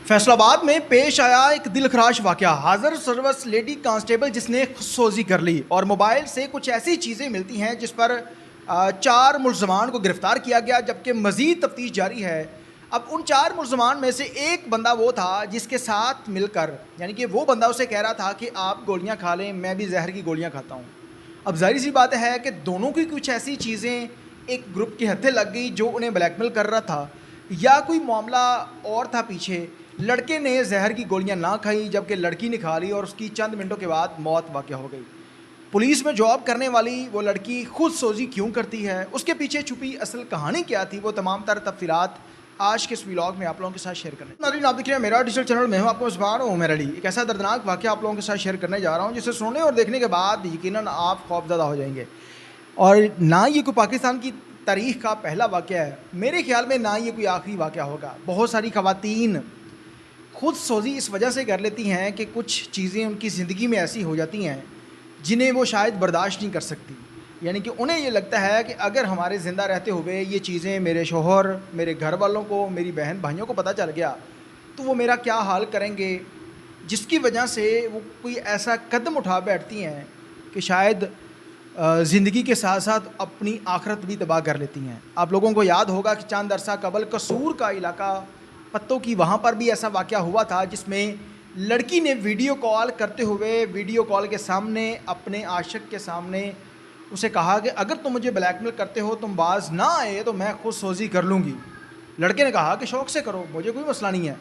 फैसलाबाद में पेश आया एक दिलखराश वाकया। हाजिर सर्विस लेडी कांस्टेबल जिसने खुदसोजी कर ली और मोबाइल से कुछ ऐसी चीज़ें मिलती हैं जिस पर 4 मुलजमान को गिरफ्तार किया गया, जबकि मज़ीद तफ्तीश जारी है। अब उन 4 मुलजमान में से एक बंदा वो था जिसके साथ मिलकर, यानी कि वो बंदा उसे कह रहा था कि आप गोलियाँ खा लें, मैं भी जहर की गोलियाँ खाता हूँ। अब जाहिर सी बात है कि दोनों की कुछ ऐसी चीज़ें एक ग्रुप के हत्थे लग गई जो उन्हें ब्लैकमेल कर रहा था, या कोई मामला और था पीछे। लड़के ने जहर की गोलियां ना खाई जबकि लड़की ने खा ली और उसकी चंद मिनटों के बाद मौत वाक़या हो गई। पुलिस में जॉब करने वाली वो लड़की खुद सोजी क्यों करती है, उसके पीछे छुपी असल कहानी क्या थी, वो तमाम तर तफसीलात आज के इस व्लॉग में आप लोगों के साथ शेयर करने। नाज़रीन, आप देख रहे हैं मेरा डिजिटल चैनल, मैं हूं आपको इस्बार उमर अली। एक ऐसा दर्दनाक वाक़या आप लोगों के साथ शेयर करने जा रहा हूं जिसे सुनने और देखने के बाद यकीनन आप खौफज़दा हो जाएंगे। और ना ये कोई पाकिस्तान की तारीख़ का पहला वाक़या है, मेरे ख्याल में ना ये कोई आखिरी वाक़या होगा। बहुत सारी ख़वातीन खुद सोजी इस वजह से कर लेती हैं कि कुछ चीज़ें उनकी ज़िंदगी में ऐसी हो जाती हैं जिन्हें वो शायद बर्दाश्त नहीं कर सकती। यानी कि उन्हें ये लगता है कि अगर हमारे ज़िंदा रहते हुए ये चीज़ें मेरे शोहर, मेरे घर वालों को, मेरी बहन भाइयों को पता चल गया तो वो मेरा क्या हाल करेंगे, जिसकी वजह से वो कोई ऐसा कदम उठा बैठती हैं कि शायद ज़िंदगी के साथ साथ अपनी आखरत भी तबाह कर लेती हैं। आप लोगों को याद होगा कि चंद अरसा कबल कसूर का इलाका पत्तों की, वहाँ पर भी ऐसा वाक़या हुआ था जिसमें लड़की ने वीडियो कॉल करते हुए वीडियो कॉल के सामने अपने आशिक के सामने उसे कहा कि अगर तुम मुझे ब्लैकमेल करते हो, तुम बाज ना आए तो मैं खुद सोजी कर लूँगी। लड़के ने कहा कि शौक़ से करो, मुझे कोई मसला नहीं है।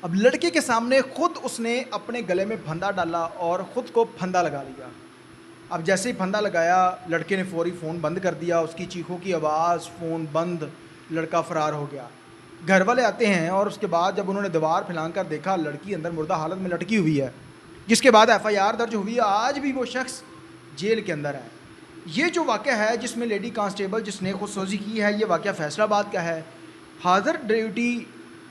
अब लड़के के सामने खुद उसने अपने गले में फंदा डाला और ख़ुद को फंदा लगा लिया। अब जैसे ही फंदा लगाया, लड़के ने फ़ौरी फ़ोन बंद कर दिया, उसकी चीखों की आवाज़, फ़ोन बंद, लड़का फ़रार हो गया। घर वाले आते हैं और उसके बाद जब उन्होंने दीवार फैलाकर देखा, लड़की अंदर मुर्दा हालत में लटकी हुई है, जिसके बाद FIR दर्ज हुई है। आज भी वो शख्स जेल के अंदर है। ये जो वाक़या है जिसमें लेडी कांस्टेबल जिसने खुदसोजी की है, ये वाक़या फैसलाबाद का है। हाज़िर ड्यूटी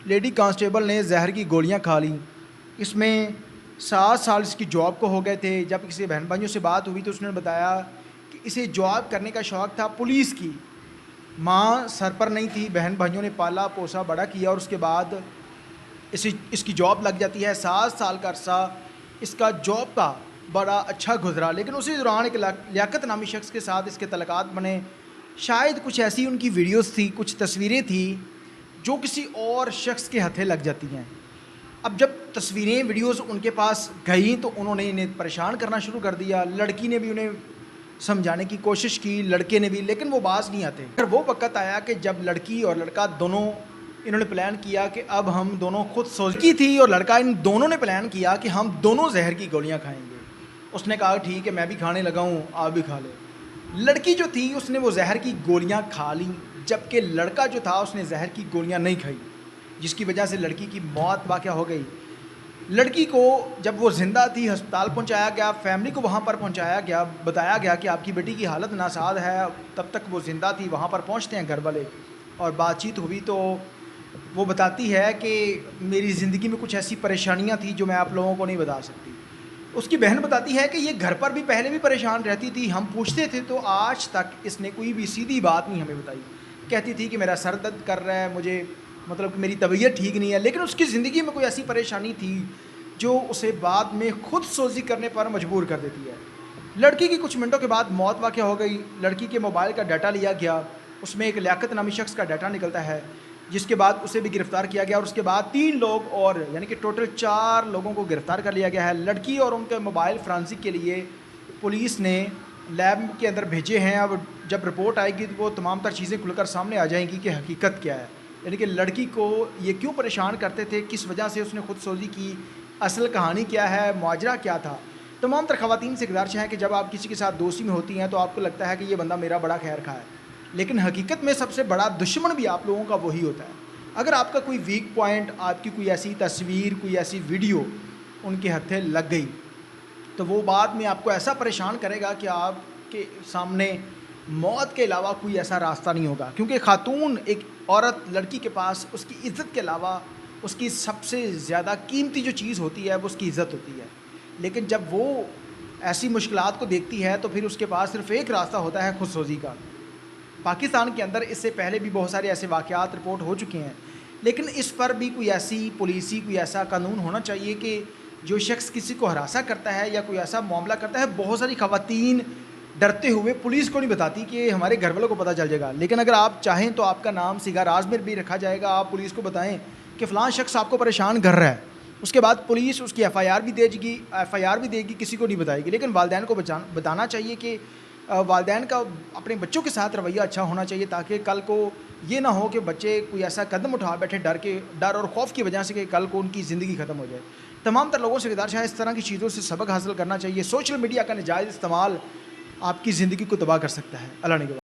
लेडी कांस्टेबल ने जहर की गोलियाँ खा ली। इसमें 7 साल इसकी जॉब को हो गए थे। जब किसी बहन भाइयों से बात हुई तो उसने बताया कि इसे जॉब करने का शौक़ था पुलिस की। माँ सर पर नहीं थी, बहन भाइयों ने पाला पोसा बड़ा किया और उसके बाद इसकी जॉब लग जाती है। 7 साल का अरसा इसका जॉब का बड़ा अच्छा गुजरा, लेकिन उसी दौरान एक लियाकत नामी शख्स के साथ इसके तल्लुकात बने। शायद कुछ ऐसी उनकी वीडियोस थी, कुछ तस्वीरें थी जो किसी और शख्स के हथे लग जाती हैं। अब जब तस्वीरें वीडियोस उनके पास गई तो उन्होंने इन्हें परेशान करना शुरू कर दिया। लड़की ने भी उन्हें समझाने की कोशिश की, लड़के ने भी, लेकिन वो बाज नहीं आते। फिर वो वक़्त आया कि जब लड़की और लड़का दोनों, इन्होंने प्लान किया कि अब हम दोनों खुद सोची थी और लड़का, इन दोनों ने प्लान किया कि हम दोनों जहर की गोलियां खाएंगे। उसने कहा ठीक है, मैं भी खाने लगा हूँ, आप भी खा ले। लड़की जो थी उसने वो जहर की गोलियाँ खा ली, जबकि लड़का जो था उसने जहर की गोलियाँ नहीं खाई, जिसकी वजह से लड़की की मौत वाक़या हो गई। लड़की को जब वो ज़िंदा थी अस्पताल पहुंचाया गया, फैमिली को वहां पर पहुंचाया गया, बताया गया कि आपकी बेटी की हालत नासाज है। तब तक वो ज़िंदा थी। वहां पर पहुंचते हैं घर वाले और बातचीत हुई तो वो बताती है कि मेरी ज़िंदगी में कुछ ऐसी परेशानियां थी जो मैं आप लोगों को नहीं बता सकती। उसकी बहन बताती है कि ये घर पर भी पहले भी परेशान रहती थी, हम पूछते थे तो आज तक इसने कोई भी सीधी बात नहीं हमें बताई। कहती थी कि मेरा सर दर्द कर रहा है, मुझे मतलब कि मेरी तबीयत ठीक नहीं है, लेकिन उसकी ज़िंदगी में कोई ऐसी परेशानी थी जो उसे बाद में खुद सोजी करने पर मजबूर कर देती है। लड़की की कुछ मिनटों के बाद मौत वाक़या हो गई। लड़की के मोबाइल का डाटा लिया गया, उसमें एक लियाकत नामी शख्स का डाटा निकलता है, जिसके बाद उसे भी गिरफ़्तार किया गया और उसके बाद 3 लोग और, यानी कि टोटल 4 लोगों को गिरफ़्तार कर लिया गया है। लड़की और उनके मोबाइल फ्रांसिक के लिए पुलिस ने लैब के अंदर भेजे हैं। अब जब रिपोर्ट आएगी तो वो तमाम तर चीज़ें खुलकर सामने आ जाएंगी कि हकीकत क्या है, यानी कि लड़की को ये क्यों परेशान करते थे, किस वजह से उसने खुद सोजी की, असल कहानी क्या है, मुआजरा क्या था। तमाम तर ख़वातीन से गुजारिश है कि जब आप किसी के साथ दोस्ती में होती हैं तो आपको लगता है कि ये बंदा मेरा बड़ा खैर खा है, लेकिन हकीकत में सबसे बड़ा दुश्मन भी आप लोगों का वही होता है। अगर आपका कोई वीक पॉइंट, आपकी कोई ऐसी तस्वीर, कोई ऐसी वीडियो उनके हथे लग गई तो वो बाद में आपको ऐसा परेशान करेगा कि आपके सामने मौत के अलावा कोई ऐसा रास्ता नहीं होगा। क्योंकि खातून, एक औरत, लड़की के पास उसकी इज़्ज़त के अलावा उसकी सबसे ज़्यादा कीमती जो चीज़ होती है वो उसकी इज़्ज़त होती है। लेकिन जब वो ऐसी मुश्किलात को देखती है तो फिर उसके पास सिर्फ़ एक रास्ता होता है खुदसोजी का। पाकिस्तान के अंदर इससे पहले भी बहुत सारे ऐसे वाक़यात रिपोर्ट हो चुके हैं लेकिन इस पर भी कोई ऐसी पॉलिसी, कोई ऐसा कानून होना चाहिए कि जो शख्स किसी को हरासा करता है या कोई ऐसा मामला करता है, बहुत सारी ख़वातीन डरते हुए पुलिस को नहीं बताती कि हमारे घर वालों को पता चल जाएगा, लेकिन अगर आप चाहें तो आपका नाम सिगा राज में भी रखा जाएगा। आप पुलिस को बताएं कि फ़लाँ शख्स आपको परेशान कर रहा है, उसके बाद पुलिस उसकी एफ़आईआर भी देगी, किसी को नहीं बताएगी। लेकिन वालिदैन को बताना चाहिए कि वालिदैन का अपने बच्चों के साथ रवैया अच्छा होना चाहिए, ताकि कल को ये ना हो कि बच्चे कोई ऐसा कदम उठा बैठे डर और खौफ की वजह से कि कल को उनकी ज़िंदगी ख़त्म हो जाए। तमाम तर लोगों से गुजारिश है, इस तरह की चीज़ों से सबक हासिल करना चाहिए। सोशल मीडिया का नाजायज़ इस्तेमाल आपकी ज़िंदगी को तबाह कर सकता है। अल्लाह ने